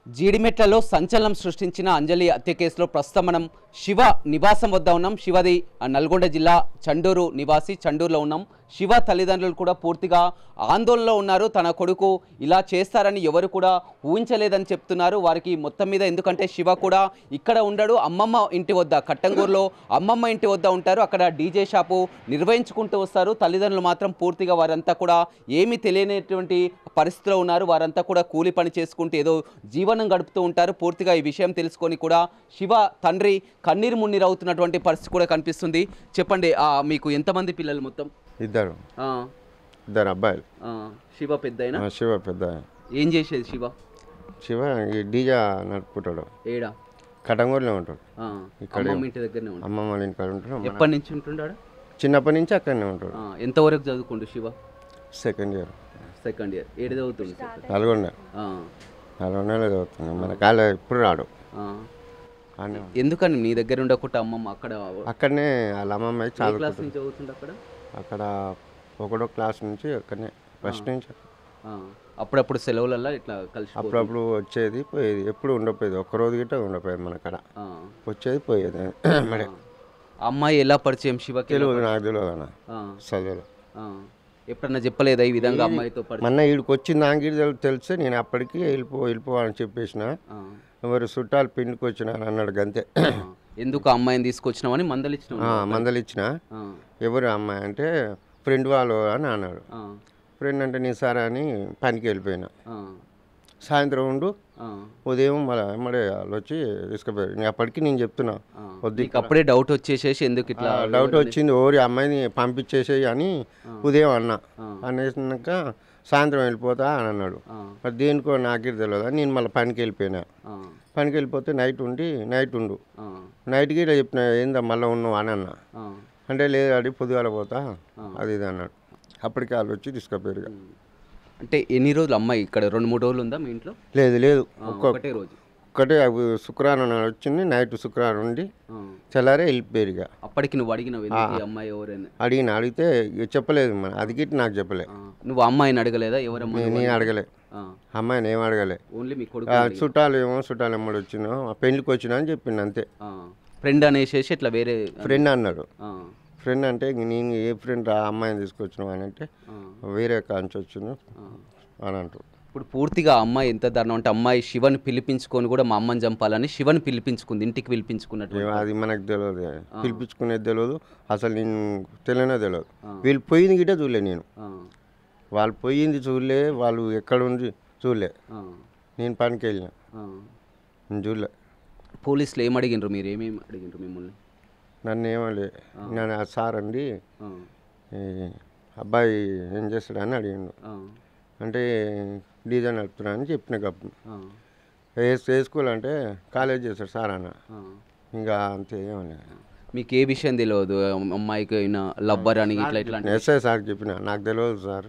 జీడిమెట్లలో సంచలనం సృష్టించిన అంజలి హత్య కేసులో ప్రస్తుతం మనం శివ నివాసం వద్ద ఉన్నాం. శివది నల్గొండ జిల్లా చండూరు నివాసి, చండూరులో ఉన్నాం. శివ తల్లిదండ్రులు కూడా పూర్తిగా ఆందోళనలో ఉన్నారు. తన కొడుకు ఇలా చేస్తారని ఎవరు కూడా ఊహించలేదని చెప్తున్నారు. వారికి మొత్తం మీద ఎందుకంటే శివ కూడా ఇక్కడ ఉండడు, అమ్మమ్మ ఇంటి వద్ద కట్టంగూరులో అమ్మమ్మ ఇంటి వద్ద ఉంటారు. అక్కడ డీజే షాపు నిర్వహించుకుంటూ వస్తారు. తల్లిదండ్రులు మాత్రం పూర్తిగా వారంతా కూడా ఏమీ తెలియనటువంటి పరిస్థితిలో ఉన్నారు. వారంతా కూడా కూలి పని చేసుకుంటూ ఏదో జీవనం గడుపుతూ ఉంటారు. పూర్తిగా ఈ విషయం తెలుసుకొని కూడా శివ తండ్రి కన్నీరు మున్నీరు అవుతున్నటువంటి పరిస్థితి కూడా కనిపిస్తుంది. చెప్పండి, మీకు ఎంతమంది పిల్లలు? మొత్తం ఇద్దరు అబ్బాయిలు. శివ పెద్ద శివ పెద్ద. ఏం చేసేది శివ? శివ ఈ డీజా నడుపుకుంటాడు. ఏడా? కటంగూరులో ఉంటాడు. ఇక్కడ ఇంటి దగ్గరనే ఉంటాడు. అమ్మమ్మ వాళ్ళ ఇంటికాడ ఉంటాడు. ఎప్పటి నుంచి ఉంటున్నాడు? చిన్నప్పటి నుంచి అక్కడనే ఉంటాడు. ఎంతవరకు చదువుకుంటు శివ? Second year. ఏడు చదువుతుంది? నల్గొండ. నల్గొండలో చదువుతుంది. మన కాళ్ళ ఇప్పుడు రాడు. ఎందుకని నీ దగ్గర ఉండకుండా అమ్మమ్మ అక్కడనే వాళ్ళ అమ్మమ్మ చదువుతుంది. అక్కడ ఒకటో క్లాస్ నుంచి అక్కడనే ఫస్ట్ నుంచి. అప్పుడప్పుడు సెలవులలో ఇట్లా కలిసి అప్పుడప్పుడు వచ్చేది పోయేది. ఎప్పుడు ఉండపోయేది, ఒక్కరోజు గిట్ట ఉండపోయేది. మన కాడ వచ్చేది పోయేది. మరి అమ్మాయి ఎలా పరిచయం శివ? తెలియదు, నాకు తెలియదు అన్న. చదువులో ఎప్పుడన్నా చెప్పలేదా ఈ విధంగా అమ్మాయితో? మొన్న వీడికి వచ్చింది నాకు తెలిస్తే నేను అప్పటికి వెళ్ళిపోవాలని చెప్పేసిన. ఎవరు చుట్టాలు పిండికి వచ్చిన అన్నాడు గంతే. ఎందుకు అమ్మాయిని తీసుకొచ్చినామని మందలిచ్చిన. ఎవరు అమ్మాయి అంటే ఫ్రెండ్ వాళ్ళు అని అన్నాడు. ఫ్రెండ్ అంటే నీ సారా అని పనికి వెళ్ళిపోయినా. సాయంత్రం ఉండు, ఉదయం మళ్ళీ వాళ్ళు వచ్చి తీసుకుపోయారు. అప్పటికి నేను చెప్తున్నా వద్దు. అప్పుడే డౌట్ వచ్చేసేసి ఎందుకు ఇట్లా డౌట్ వచ్చింది, ఓరి అమ్మాయిని పంపించేసేయి అని ఉదయం అనేసినాక సాయంత్రం వెళ్ళిపోతా అని అన్నాడు. మరి దేనికో నాకే తెలియదు. నేను మళ్ళీ పనికి వెళ్ళిపోయినా. పనికి వెళ్ళిపోతే నైట్ ఉండు. నైట్కి ఇలా చెప్పిన, ఏందా మళ్ళీ ఉన్నావు అని అన్నా. అంటే లేదు అడి పొద్దుగాల పోతా అది ఇది అన్నాడు. అప్పటికి వాళ్ళు వచ్చి తీసుకుపోయారు. అంటే ఎన్ని రోజులు అమ్మాయి ఇక్కడ? 2-3 రోజులు ఉందా మీ ఇంట్లో? లేదు, ఒకటే రోజు. ఒక్కటే శుక్రవారం వచ్చింది. నైట్ శుక్రవారం ఉండి తెల్లారే వెళ్ళిపోయారు. అప్పటికి నువ్వు అడిగినావు అమ్మాయి ఎవరైనా? అడిగితే చెప్పలేదు. మన అది గిట్టి నాకు చెప్పలే. నువ్వు అమ్మాయిని అడగలేదా? ఎవరమ్మా? నేను అడగలే అమ్మాయిని, ఏం అడగలే. ఓన్లీ మీ కొడుకు చుట్టాలు ఎమ్మడి వచ్చినా పెళ్లికి వచ్చినా అని చెప్పింది అంతే. ఫ్రెండ్ అనేసేసి ఇట్లా వేరే ఫ్రెండ్ అన్నాడు. ఫ్రెండ్ అంటే నేను ఏ ఫ్రెండ్ ఆ అమ్మాయిని తీసుకొచ్చినావు అని అంటే వేరే కాంచి వచ్చిన అని అంటారు. ఇప్పుడు పూర్తిగా అమ్మాయి ఎంత దారుణం అంటే అమ్మాయి శివని పిలిపించుకొని కూడా మా అమ్మని చంపాలని శివని పిలిపించుకుంది, ఇంటికి పిలిపించుకున్నట్టు. అది మనకు తెలియదు, పిలిపించుకునేది తెలియదు. అసలు నేను తెలియనే తెలియదు. వీళ్ళు పోయింది గిట్ట చూడలే నేను. వాళ్ళు పోయింది చూడలే, వాళ్ళు ఎక్కడ ఉంది చూడలే. నేను పనికి వెళ్ళిన, నేను చూడలే. పోలీసులు ఏం అడిగినారు? మీరు ఏమేమి అడిగినారు మిమ్మల్ని? నన్ను ఏమలే, నేను సార్ అండి అబ్బాయి ఏం చేస్తాడని అడిగిండు. అంటే డీజే నడుపుతున్నా అని చెప్పిన. గప్పు వేసుకోవాలంటే కాలేజ్ చేస్తాడు సార్ అన్న. ఇంకా అంతే ఏమలే. మీకు ఏ విషయం తెలియదు? అమ్మాయికి అయినా లవ్వర్ అని ఇట్లా ఇట్లా? ఎస్ఐ సార్ చెప్పిన, నాకు తెలియదు సార్,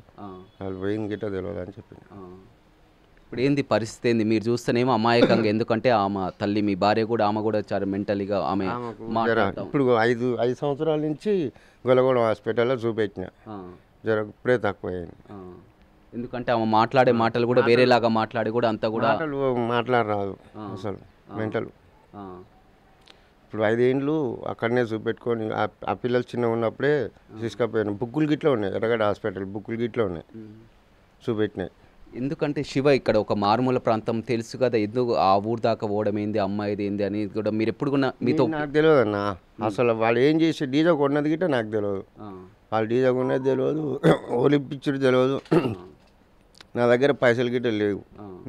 వాళ్ళు పోయింది గిట్ట తెలియదు అని చెప్పిన. ఇప్పుడు ఏంది పరిస్థితి ఏంది? మీరు చూస్తేనేమో అమాయకంగా, ఎందుకంటే ఆమె తల్లి మీ భార్య కూడా, ఆమె కూడా చాలా మెంటలీగా ఆమె. ఇప్పుడు 5 సంవత్సరాల నుంచి గొలగొడ హాస్పిటల్లో చూపెట్టిన, ఇప్పుడే తక్కువ అయింది. ఎందుకంటే ఆమె మాట్లాడే మాటలు కూడా వేరేలాగా మాట్లాడి కూడా అంతా కూడా మాట్లాడరాదు అసలు, మెంటల్. ఇప్పుడు 5 ఏళ్ళు అక్కడనే చూపెట్టుకొని ఆ పిల్లలు చిన్నగా ఉన్నప్పుడే తీసుకుపోయాను. బుక్కులు గిట్లా ఉన్నాయి, ఎర్రగడ్డ హాస్పిటల్ బుక్కులు గిట్లా ఉన్నాయి, చూపెట్టినాయి. ఎందుకంటే శివ ఇక్కడ ఒక మారుమూల ప్రాంతం తెలుసు కదా, ఎందుకు ఆ ఊరు దాకా పోవడం ఏంది, అమ్మాయిది ఏంది అని కూడా మీరు ఎప్పుడు కూడా మీతో? నాకు తెలియదు అన్న, అసలు వాళ్ళు ఏం చేసి డీజా కొన్నది గిట్ట నాకు తెలియదు. వాళ్ళు డీజా కొన్నది తెలియదు, ఓలిపించుడు తెలియదు. నా దగ్గర పైసలు గిట్ట లేవు.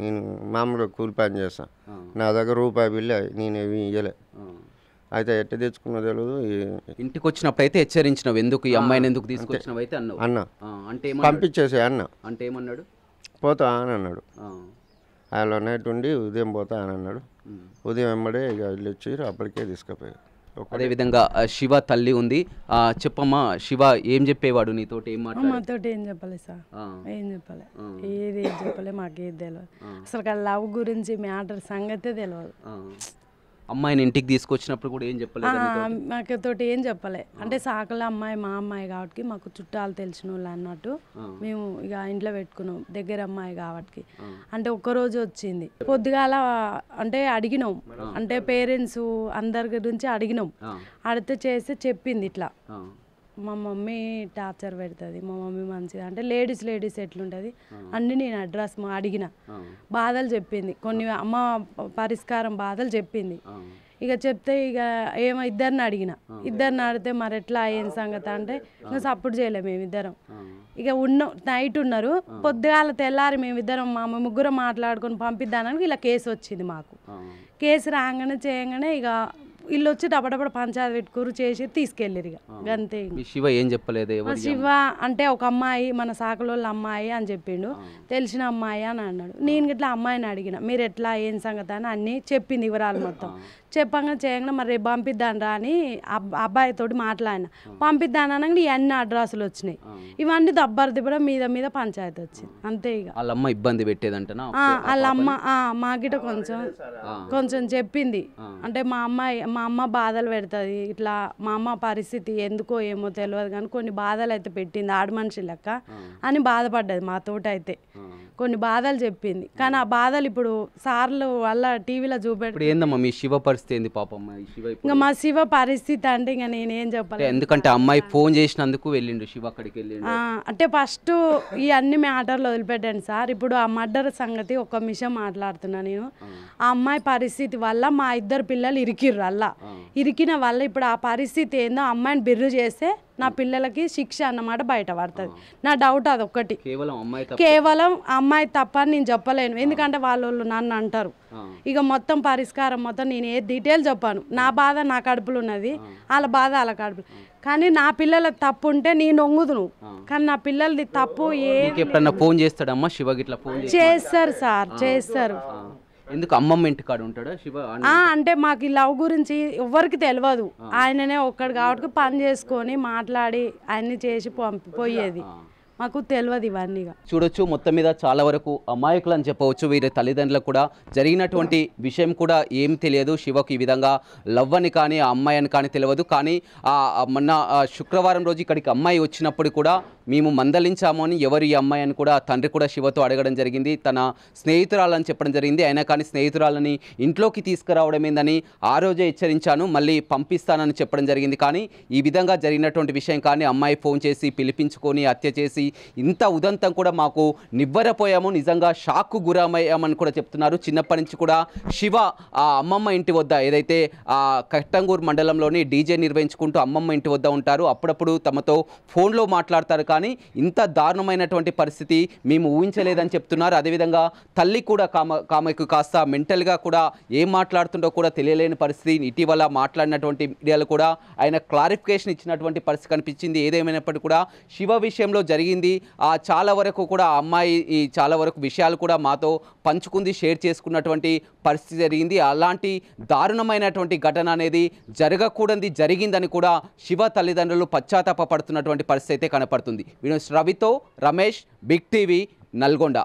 నేను మామూలుగా కూలి పని చేస్తాను. నా దగ్గర రూపాయి బిల్ల నేను ఏమి ఇవ్వలే. అయితే ఎట్ట తెచ్చుకున్నా తెలియదు. ఇంటికి వచ్చినప్పుడు అయితే హెచ్చరించినావు, ఎందుకు ఈ అమ్మాయిని ఎందుకు తీసుకొచ్చినావు అయితే అన్నావు. అన్న అంటే పంపించేసే అన్న. అంటే ఏమన్నాడు? పోతా అని అన్నాడు. ఆయన నైట్ ఉండి ఉదయం పోతా అని అన్నాడు. ఉదయం వెంబడే ఇక వెళ్ళి వచ్చి అప్పటికే తీసుకుపోయారు. అదేవిధంగా శివ తల్లి ఉంది. చెప్పమ్మా, శివ ఏం చెప్పేవాడు నీతోటి? ఏం మాతోటి ఏం చెప్పలే సార్, ఏం చెప్పలే, ఏది ఏం చెప్పలే, మాకేది తెలియదు. అసలు లవ్ గురించి మ్యాటర్ సంగతే తెలియదు. అమ్మాయిని ఇంటికి తీసుకొచ్చినప్పుడు కూడా ఏం చెప్పలేదు మాకు తోటి ఏం చెప్పలే అంటే సాకల అమ్మాయి మా అమ్మాయి కాబట్టి మాకు చుట్టాలు తెలిసిన వాళ్ళు అన్నట్టు మేము ఇక ఇంట్లో పెట్టుకున్నాం దగ్గర అమ్మాయి కాబట్టి అంటే ఒక్కరోజు వచ్చింది పొద్దుగాల అంటే అడిగినాం అంటే పేరెంట్స్ అందరి గురించి అడిగినాం అడిగితే చేస్తే చెప్పింది ఇట్లా మా మమ్మీ టార్చర్ పెడుతుంది మా మమ్మీ మంచిది అంటే లేడీస్ ఎట్లుంటుంది అన్ని నేను అడ్రస్ అడిగిన బాధలు చెప్పింది కొన్ని అమ్మ పరిష్కారం బాధలు చెప్పింది ఇక చెప్తే ఇక ఏమో ఇద్దరిని అడిగితే మరి ఎట్లా ఏం సంగతి అంటే ఇంకా సపోర్ట్ చేయలేము మేమిద్దరం ఇక నైట్ ఉన్నారు పొద్దుగాల తెల్లారి మేమిద్దరం మా ముగ్గురం మాట్లాడుకొని పంపిద్దానికి ఇలా కేసు వచ్చింది మాకు కేసు రాగానే చేయగానే ఇక వీళ్ళు వచ్చి డబడబడ పంచాయతీ పెట్టుకురు చేసి తీసుకెళ్ళారు ఇక అంతే శివ ఏం చెప్పలేదు శివ అంటే ఒక అమ్మాయి మన సాకలోళ్ళ అమ్మాయి అని చెప్పిండు తెలిసిన అమ్మాయి అని అన్నాడు నేను ఇట్లా అమ్మాయిని అడిగిన మీరు ఎట్లా ఏం సంగతి అని అన్ని చెప్పింది వివరాలు మొత్తం చెప్పంగా చేయగానే మరి రేపు పంపిద్దాను రా అని అబ్బాయితో మాట్లాడిన పంపిద్దాను అనగా ఇవన్నీ అడ్రస్లు వచ్చినాయి ఇవన్నీ దబ్బరు మీద పంచాయతీ వచ్చింది అంతే ఇక వాళ్ళ అమ్మ ఇబ్బంది పెట్టేదంటనా వాళ్ళ అమ్మ మా గిట కొంచెం చెప్పింది అంటే మా అమ్మ బాధలు పెడుతుంది ఇట్లా మా అమ్మ పరిస్థితి ఎందుకో ఏమో తెలియదు కానీ కొన్ని బాధలు అయితే పెట్టింది ఆడ మనిషి లెక్క అని బాధపడ్డది మాతోటైతే కొన్ని బాధలు చెప్పింది కానీ ఆ బాధలు ఇప్పుడు సార్లు వల్ల టీవీలో చూపెట్టి ఏందమ్మా మీ శివ పరిస్థితి ఏంది పాపం ఇంకా మా శివ పరిస్థితి అంటే ఇంకా నేనేం చెప్పాలి ఎందుకంటే అమ్మాయి ఫోన్ చేసినందుకు వెళ్ళిండు శివ అక్కడికి వెళ్ళిండు అంటే ఫస్ట్ ఈ అన్ని మ్యాటర్లు వదిలిపెట్టండి సార్ ఇప్పుడు ఆ మర్డర్ సంగతి ఒక విషయం మాట్లాడుతున్నా నేను ఆ అమ్మాయి పరిస్థితి వల్ల మా ఇద్దరు పిల్లలు ఇరికిర్రు అలా ఇరికిన వల్ల ఇప్పుడు ఆ పరిస్థితి ఏందో అమ్మాయిని బిర్రు చేస్తే నా పిల్లలకి శిక్ష అన్నమాట బయట పడుతుంది నా డౌట్ అదొక్కటి కేవలం అమ్మాయి తప్ప అని నేను చెప్పలేను ఎందుకంటే వాళ్ళు నన్ను అంటారు ఇక మొత్తం పరిష్కారం మొత్తం నేను ఏ డీటెయిల్ చెప్పాను నా బాధ నా కడుపులో ఉన్నది వాళ్ళ బాధ వాళ్ళ కడుపులో కానీ నా పిల్లల తప్పు ఉంటే నేను ఒంగుదును కానీ నా పిల్లలది తప్పు ఎప్పుడన్నా ఫోన్ చేస్తాడమ్మా శివకి ఇట్లా ఫోన్ చేస్తారు సార్ చేస్తారు ఎందుకు అమ్మమ్మ ఇంటికాడ ఉంటాడా శివ అంటే మాకు ఈ లవ్ గురించి ఎవరికి తెలియదు ఆయననే ఒక్కడు కాబట్టి పని చేసుకొని మాట్లాడి అన్ని చేసి పోయేది మాకు తెలియదు ఇవన్నీగా చూడొచ్చు మొత్తం మీద చాలా వరకు అమాయకులు అని చెప్పవచ్చు వీరి తల్లిదండ్రులకు కూడా జరిగినటువంటి విషయం కూడా ఏం తెలియదు శివకు ఈ విధంగా లవ్ అని కానీ ఆ అమ్మాయి అని కానీ తెలియదు కానీ మొన్న శుక్రవారం రోజు ఇక్కడికి అమ్మాయి వచ్చినప్పుడు కూడా మేము మందలించాము అని ఎవరు ఈ అమ్మాయి అని కూడా తండ్రి కూడా శివతో అడగడం జరిగింది తన స్నేహితురాలని చెప్పడం జరిగింది అయినా కానీ స్నేహితురాలని ఇంట్లోకి తీసుకురావడం ఏందని ఆ రోజే హెచ్చరించాను మళ్ళీ పంపిస్తానని చెప్పడం జరిగింది కానీ ఈ విధంగా జరిగినటువంటి విషయం కానీ అమ్మాయి ఫోన్ చేసి పిలిపించుకొని హత్య చేసి ఇంత ఉదంతం కూడా మాకు నివ్వరపోయాము నిజంగా షాక్కు గురమయ్యామని కూడా చెప్తున్నారు చిన్నప్పటి నుంచి కూడా శివ ఆ అమ్మమ్మ ఇంటి వద్ద ఏదైతే ఆ కట్టంగూరు మండలంలోని డీజే నిర్వహించుకుంటూ అమ్మమ్మ ఇంటి వద్ద ఉంటారు అప్పుడప్పుడు తమతో ఫోన్లో మాట్లాడతారు కానీ ఇంత దారుణమైనటువంటి పరిస్థితి మేము ఊహించలేదని చెప్తున్నారు అదేవిధంగా తల్లి కూడా కామెకు కాస్త మెంటల్గా కూడా ఏం మాట్లాడుతుండో కూడా తెలియలేని పరిస్థితి ఇటీవల మాట్లాడినటువంటి మీడియాలో కూడా ఆయన క్లారిఫికేషన్ ఇచ్చినటువంటి పరిస్థితి కనిపించింది ఏదేమైనప్పటికీ కూడా శివ విషయంలో జరిగింది చాలా వరకు కూడా అమ్మాయి చాలా వరకు విషయాలు కూడా మాతో పంచుకుంది షేర్ చేసుకున్నటువంటి పరిస్థితి జరిగింది అలాంటి దారుణమైనటువంటి ఘటన అనేది జరగకూడదు జరిగిందని కూడా శివ తల్లిదండ్రులు పశ్చాత్తాప పడుతున్నటువంటి పరిస్థితి అయితే కనపడుతుంది రవితో రమేష్ బిగ్ టీవీ నల్గొండ